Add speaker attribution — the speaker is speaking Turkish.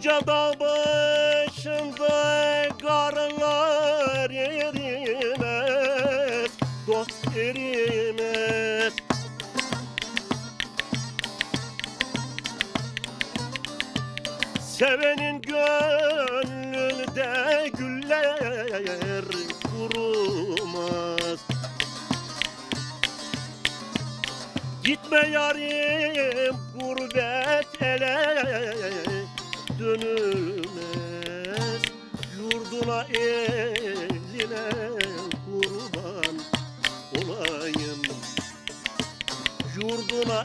Speaker 1: Yüce dağ başında karlar erimez, dost erimez. Sevenin gönlünde güller kurumaz. Gitme yarim gurbet ele, dönülmez. Yurduna eline kurban olayım. Yurduna